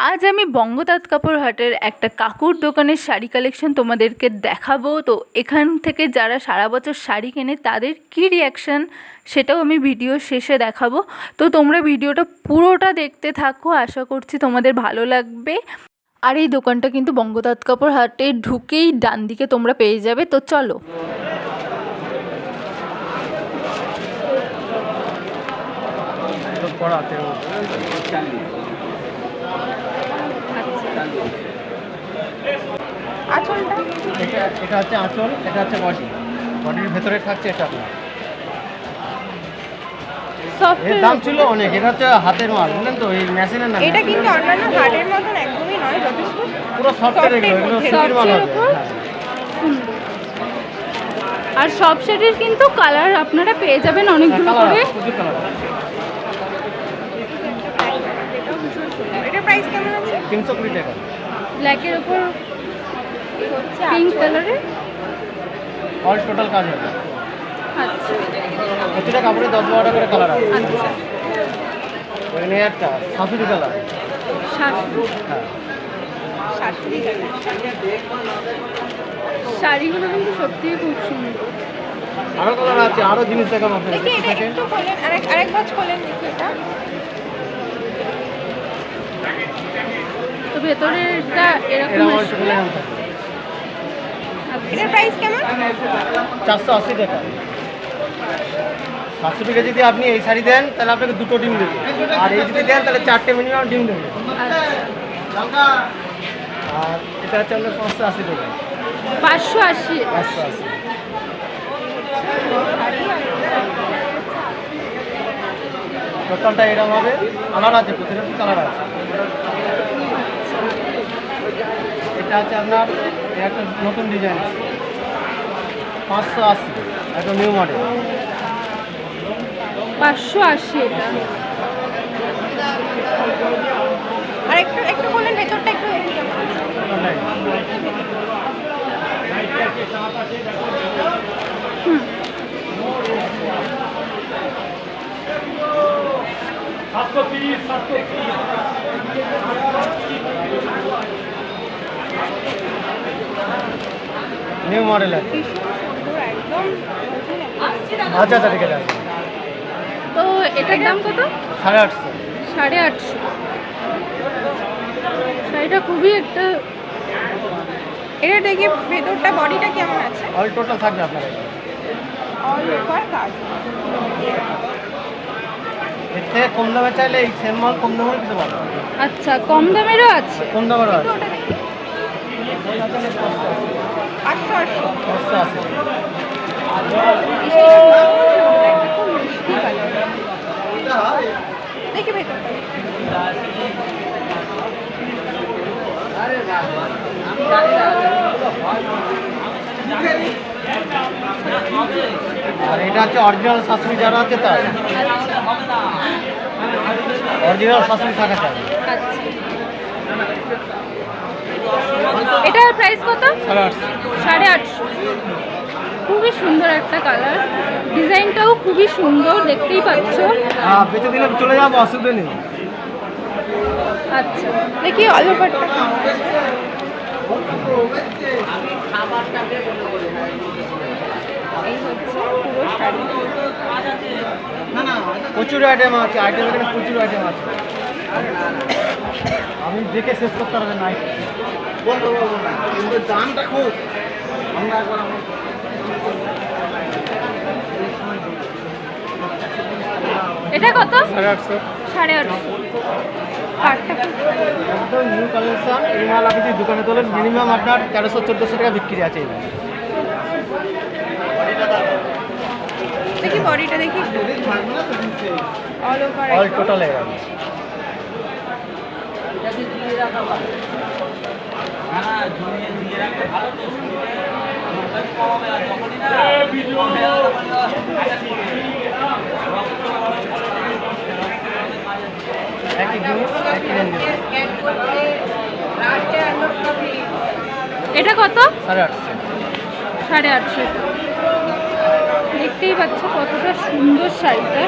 আজ আমি বঙ্গতাঁত কাপড় হাটের একটা কাকুর দোকানের শাড়ি কালেকশন তোমাদেরকে দেখাবো। তো এখান থেকে যারা সারা বছর শাড়ি কেনে তাদের কি রিয়াকশান সেটাও আমি ভিডিও শেষে দেখাবো। তো তোমরা ভিডিওটা পুরোটা দেখতে থাকো, আশা করছি তোমাদের ভালো লাগবে। আর এই দোকানটা কিন্তু বঙ্গতাঁত কাপড় হাটে ঢুকেই ডান দিকে তোমরা পেয়ে যাবে। তো চলো। আঁচলটা এটা হচ্ছে আঁচল, এটা হচ্ছে বডি। বডির ভেতরে থাকছে এটা আপনার। এর দাম ছিল অনেক। এটা হচ্ছে হাতের মাল, বুঝলেন তো, এই মেশিনের না। এটা কিন্তু অন্যান্য হাটের মতন একদমই নয়, যথেষ্ট পুরো সফটের এগুলো সিল্কের মাল হবে। আর সব শাড়ির কিন্তু কালার আপনারা পেয়ে যাবেন অনেকগুলো করে। এটা প্রাইস কেমন আছে? 320 টাকা। ব্ল্যাকের উপর হচ্ছে পিঙ্ক কালারের। অল টোটাল কাজ হবে। আচ্ছা প্রতিটা কাপড়ে 10-12টা করে কালার আছে। আচ্ছা, এখানে একটা শাশুড়ি কালার। হ্যাঁ, শাড়িগুলো কিন্তু সত্যিই খুব সুন্দর। আরো কালার আছে, আরো জিনিস দেখাবো আপনাদের। দেখি এটা একটু খোলেন, আরেক ভাঁজ খোলেন দেখি এটা। তো ভেতরেরটা এরকম এরকম আসবে। টোটাল দাম থাকে। এটার প্রাইস কেমন? 480 টাকা। 700 টাকা যদি আপনি এই শাড়ি দেন তাহলে আপনাকে দুটো ডিম দেবে, আর এই যদি দেন তাহলে 4টে মিনিমাম ডিম দেবে। আর এটা হচ্ছে আপনার 580 টাকা। 580। 580। টোটালটা এরকম হবে। কালার আছে, প্রতিটা কালার আছে। এটা হচ্ছে আপনার একটা নতুন ডিজাইন, 580, একটা নিউ মডেল। 580 এটা। আর একটু খোলেন ভেতরটা একটু দেখি কেমন আছে। নিউ মডেল আছে। সুন্দর একদম। আচ্ছা আচ্ছা, ঠিক আছে। তো এটার দাম কত? 850। 850। শাড়িটা খুবই একটা এটা দেখি ভেতরটা বডিটা কেমন আছে। অল টোটাল থাকবে আপনার। অল ওভার কাজ। এর থেকে কম দামে চাইলে এই সেম মাল কম দামে দিতে পারবো। আচ্ছা, কম দামেরও আছে। কম দামেরও আছে। ওটা দেখি 580। 580। খুব মিষ্টি কালার। দেখি ভেতরটা। আর এটা হচ্ছে অরিজিনাল শাশুড়ি যারা আছে তার। অরিজিনাল শাশুড়ি থাকা চাই। আচ্ছা, এটার প্রাইস কত? 850। 850। খুবই সুন্দর একটা কালার, ডিজাইনটাও খুবই সুন্দর, দেখতেই পাচ্ছ। হ্যাঁ, বেঁচে দিলে চলে যাবো, অসুবিধা নেই। আচ্ছা, দেখি অল ওভারটা কেমন আছে। এই হচ্ছে পুরো শাড়ি। প্রচুর আইটেম আছে, এখানে প্রচুর আইটেম আছে। আমি দেখে শেষ করতে পারবেন না। দামটা খুব। এটা কত? 850। 850। কাঠটা একদম নিউ কালেকশন। এই মাল আপনি যদি দোকানে তোলেন মিনিমাম আপনার 1300-1400 টাকা বিক্রি আছে। এই মাল দেখি বডিটা দেখি অল ওভার অল টোটাল এর একই জিনিস, একই রেঞ্জে। এটা কত? 850। 850। দেখতেই পাচ্ছ কতটা সুন্দর শাড়িটা,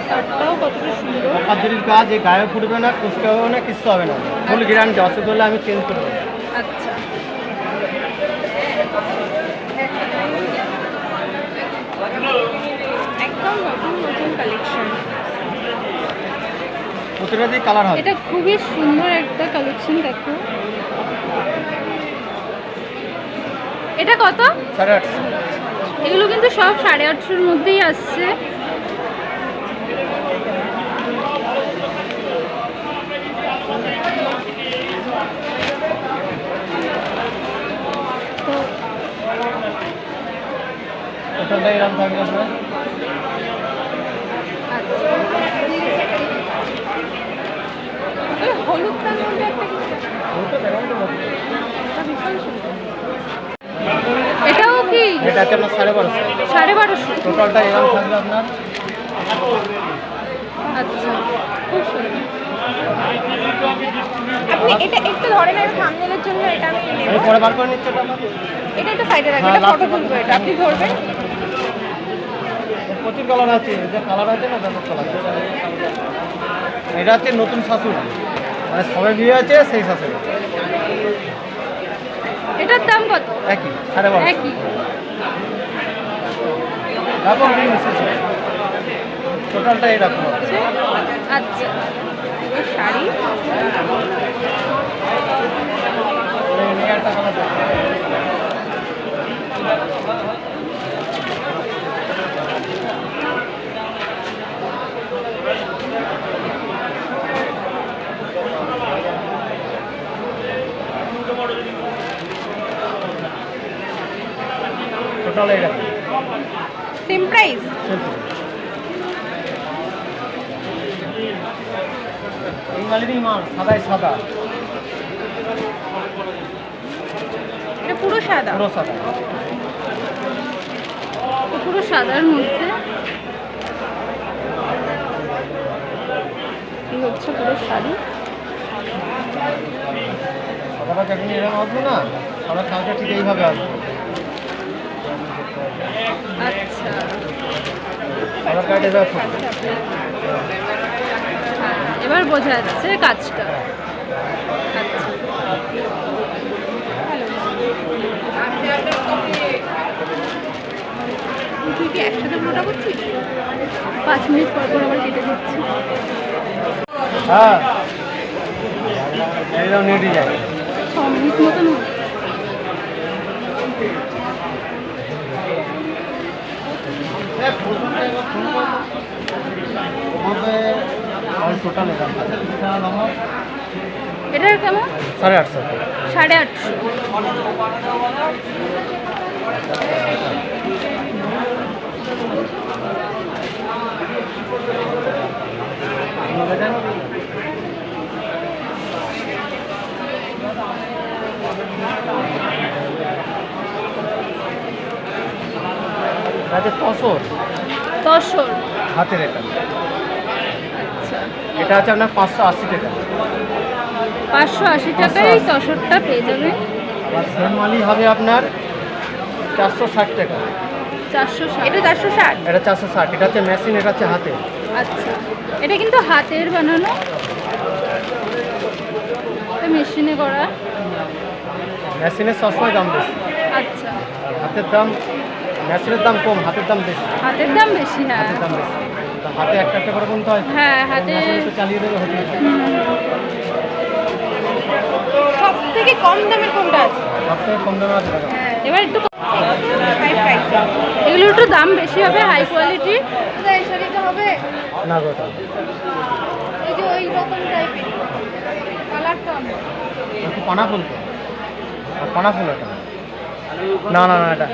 তারটাও কতটা সুন্দর। পাঁচজনের কাজ এই গায়ে ফুটবে না, কুচকে হবে না, কিচ্ছু হবে না, ফুল গ্যারান্টি। অসুবিধা হলে আমি চেঞ্জ করে দেবো। আচ্ছা, একদম নতুন নতুন কালেকশন। প্রতিটা দিয়ে কালার হবে। এটা খুবই সুন্দর একটা কালেকশন, দেখো। এটা কত? 850। এগুলো কিন্তু সব 850-র মধ্যেই আসছে। তো টোটালটা এরকম থাকবে আপনার। আচ্ছা, এই হলুদ রঙের মধ্যে একটা কিছু ওটা দেখুন তো মতো। এটা ভীষণ সুন্দর। এটাও কি এটা আছে আপনার 1250। 1250? টোটালটা এরকম থাকবে আপনার। আচ্ছা, খুব সুন্দর। আপনি এটা একটু ধরেন, এটা থাম্বনেলের জন্য এটা আমি নেব। আমি পরে বার করে নিচ্ছি ওটা আমার। এটা একটু সাইডে রাখবেন, হ্যাঁ, এটা ফটো রাখতে তুলবো। এটা আপনি ধরবেন। এর প্রচুর কালার আছে, যে কালার আছে না ব্যাপক কালার। এটা হচ্ছে নতুন শাশুড়ি, মানে সবে বিয়ে আছে সেই শাশুড়ি। এটার দাম কত? একই 1250। একই। ব্যাপক টোটালটা এরকম হবে। আচ্ছা, এই শাড়ি এই একটা কালার আছে। টোটাল এরকম সেম প্রাইস। এই মালেরই মাল, সাদাই সাদা, এটা পুরো সাদা। পুরো সাদা। তো পুরো সাদার মধ্যে এই হচ্ছে পুরো শাড়ি। সাদাটা যখন এরকম আসবে না, সাদা কাজটা ঠিক এইভাবে আসবে। আচ্ছা, সাদা কাজ এভাবে ফুটবে। হ্যাঁ, এবার বোঝা যাচ্ছে কাজটা। আচ্ছা, তুই কি একসাথে পুরোটা করছিস? 5 মিনিট পর পর আবার কেটে দিচ্ছি। হ্যাঁ, এইরকম নিয়ে যায়। 6 মিনিট মতন হবে। টোটাল এরকম এটার কেমন? 850। 850। আছে তসর, তসর। হাতের এটা। আচ্ছা, এটা আছে আপনার 580 টাকা। 580 টাকায় তসরটা পেয়ে যাবেন। আর সেম মালই হবে আপনার 460 টাকা। 460। এটা 460। এটা 460। এটা হচ্ছে মেশিন, এটা হচ্ছে হাতে। আচ্ছা, এটা কিন্তু হাতের বানানো, এটা মেশিনে করা। মেশিনের সবসময় দাম বেশি, আচ্ছা, আর হাতের দাম, মেশিনের দাম কম, হাতের দাম বেশি। হাতের দাম বেশি। হ্যাঁ, হাতের দাম বেশি। তো হাতে একটা একটা করে বলতে হয়। হ্যাঁ, হাতে। মেশিনে তো চালিয়ে দেবে হতে। সব থেকে কম দামের কোনটা আছে? সব থেকে কম দামে আছে টাকা। এবার একটু হাই প্রাইস। এগুলো একটু দাম বেশি হবে, হাই কোয়ালিটি। এই শাড়িটা হবে না গোটা এই যে ওই রকম টাইপের কালারটা। একটু পানা ফুল তো, আর পানা ফুল এটা। না না না, এটা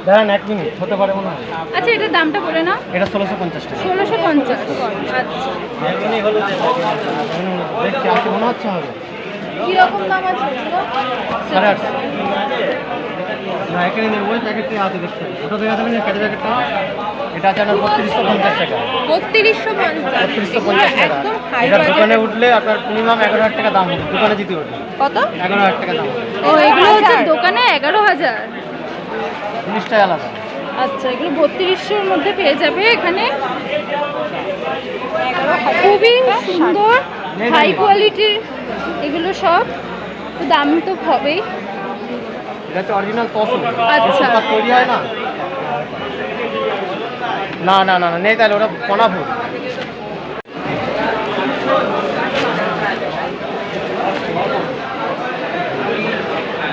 দেখেন 1 মিনিট হতে পারে মনে হয়। আচ্ছা, এটার দামটা বলে না। এটা 1650 টাকা। 1650। আচ্ছা, এখনই হলো দেখছি, আছে মনে হচ্ছে হবে কিরকম দাম আছে? 850। না এখানে নেই, ওই প্যাকেটটি আছে দেখতে, ওটা দেখা যাবে না প্যাকেট প্যাকেটটা। এটা আছে আপনার 3250 টাকা। 3250। 3250 টাকা। একদম হাই এটা দোকানে বাজেট। উঠলে আপনার মিনিমাম 11,000 টাকা দাম হবে, দোকানে যদি ওঠে কত? 11,000 টাকা দাম হবে। ও এগুলো হচ্ছে 11,000 দোকানে 11,000। জিনিসটাই আলাদা। আচ্ছা, এগুলো 3200-র মধ্যে পেয়ে যাবে এখানে। খুবই সুন্দর হাই কোয়ালিটির এগুলো সব, তো দাম তো হবেই। এটা হচ্ছে অরিজিনাল তসর। আচ্ছা। তৈরি হয় না, না না না না নেই, তাহলে ওটা কণাপুর।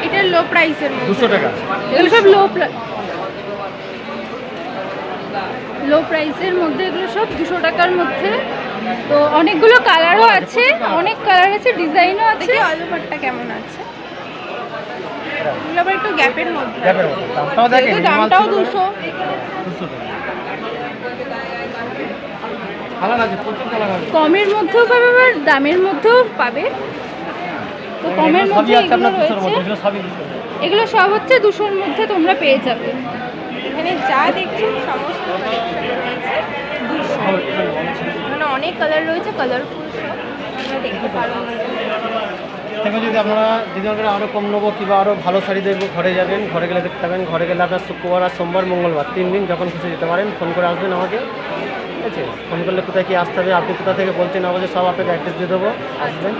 এটা লো প্রাইসের মধ্যে। 200 টাকা। এগুলো সব লো প্রাইসের মধ্যে, এগুলো সব 200 টাকার মধ্যে। তো অনেকগুলো কালারও আছে, অনেক কালার আছে, ডিজাইনও আছে। দেখি অল ওভারটা কেমন আছে। এগুলো আবার একটু গ্যাপের মধ্যে। গ্যাপের মধ্যে দামটাও দেখেন, যেহেতু দামটাও 200। 200 টাকা। কালার আছে, প্রচুর কালার আছে। কমের মধ্যেও পাবে আবার দামের মধ্যেও পাবে। তো কমের মধ্যে সবই আছে এগুলো আপনার 200 রয়েছে, মধ্যে, এগুলো সবই 200 টাকা। এগুলো সব হচ্ছে 200-র মধ্যে তোমরা পেয়ে যাবে। এখানে যা দেখছেন সমস্ত কালেকশন রয়েছে 200। এখানে অনেক কালার রয়েছে, কালারফুল সব আপনারা দেখতে পারবেন। থেকে যদি আপনারা যদি আমরা আরও কম নেবো কিংবা আরও ভালো শাড়ি দেখবো, ঘরে যাবেন, ঘরে গেলে দেখতে পাবেন। ঘরে গেলে আপনার শুক্রবার আর সোমবার মঙ্গলবার 3 দিন যখন খুশি যেতে পারেন, ফোন করে আসবেন আমাকে, ঠিক আছে? ফোন করলে কোথায় কি আসতে হবে, আপনি কোথা থেকে বলছেন আমাদের সব আপনাকে অ্যাড্রেস দিয়ে দেবো, আসবেন।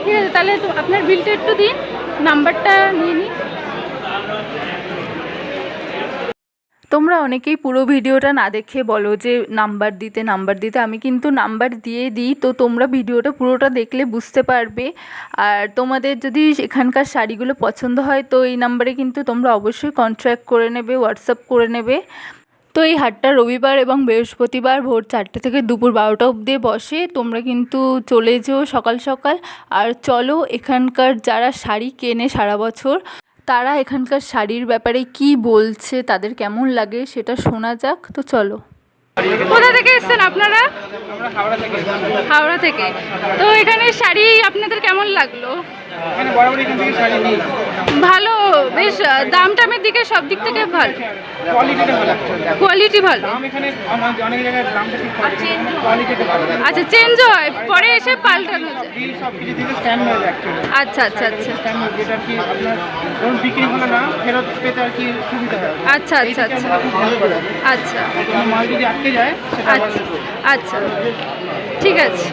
ঠিক আছে, তাহলে তো আপনার বিলটা একটু দিন, নাম্বারটা নিয়ে নিই। তোমরা অনেকেই পুরো ভিডিওটা না দেখে বলো যে নাম্বার দিতে, আমি কিন্তু নাম্বার দিয়ে দিই। তো তোমরা ভিডিওটা পুরোটা দেখলে বুঝতে পারবে। আর তোমাদের যদি এখানকার শাড়িগুলো পছন্দ হয় তো এই নাম্বারে কিন্তু তোমরা অবশ্যই কন্ট্যাক্ট করে নেবে, হোয়াটসঅ্যাপ করে নেবে। তো এই হাটটা রবিবার এবং বৃহস্পতিবার ভোর 4টে থেকে দুপুর 12টা অবধি বসে। তোমরা কিন্তু চলে যেও সকাল সকাল। আর চলো, এখানকার যারা শাড়ি কেনে সারা বছর তারা এখানকার শাড়ির ব্যাপারে কি বলছে, তাদের কেমন লাগে সেটা শোনা যাক। তো চলো। কোথা থেকে এসেছেন আপনারা? হাওড়া থেকে। তো এখানে শাড়ি আপনাদের কেমন লাগলো? এখানে বরাবর এখান থেকে শাড়ি নিই, ভালো, বেশ দাম টামের দিকে সব দিক থেকে ভালো, কোয়ালিটিটা ভালো, কোয়ালিটি ভালো। দাম এখানে অনেক জায়গায় দামটা ঠিক থাকে, কোয়ালিটিটা ভালো, আচ্ছা, চেঞ্জ হয়, পরে এসে পাল্টানো যায়। বিল সব কিছু দিতে স্ট্যান্ড হয়ে যায় অ্যাকচুয়ালি। আচ্ছা আচ্ছা আচ্ছা স্ট্যান্ড হয়ে যেটা কি আপনার ধরুন বিক্রি হলো না, ফেরত পেতে আর কি সুবিধা হয়। আচ্ছা আচ্ছা আচ্ছা আচ্ছা কোনো মাল যদি আটকে যায় সেটা আবার আচ্ছা আচ্ছা, ঠিক আছে।